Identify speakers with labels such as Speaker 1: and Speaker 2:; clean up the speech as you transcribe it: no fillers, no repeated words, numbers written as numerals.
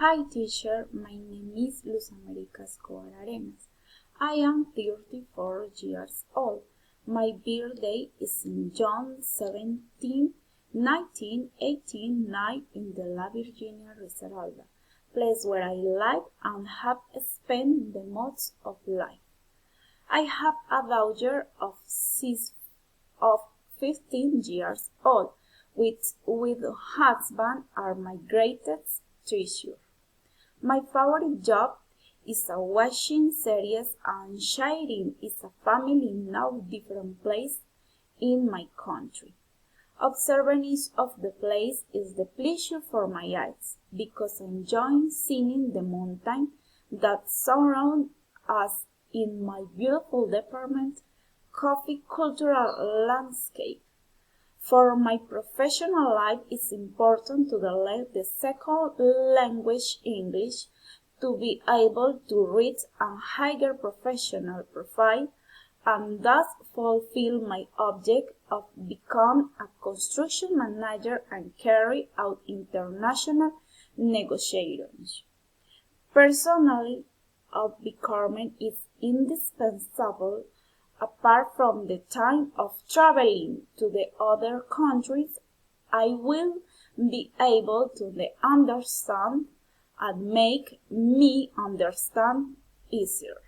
Speaker 1: Hi teacher, my name is Luz America Escobar Arenas. I am 34 years old. My birthday is in June 17, 1989 in the La Virginia Risaralda, place where I live and have spent the most of life. I have a daughter of 15 years old, which with husband are my greatest treasure. My favorite job is watching series and sharing is a family in no different place in my country. Observing each of the place is the pleasure for my eyes because I enjoy seeing the mountain that surround us in my beautiful department, coffee cultural landscape. For my professional life, it's important to develop the second language English to be able to reach a higher professional profile and thus fulfill my object of become a construction manager and carry out international negotiations. Personally, a becoming is indispensable. Apart from the time of traveling to the other countries, I will be able to understand and make me understand easier.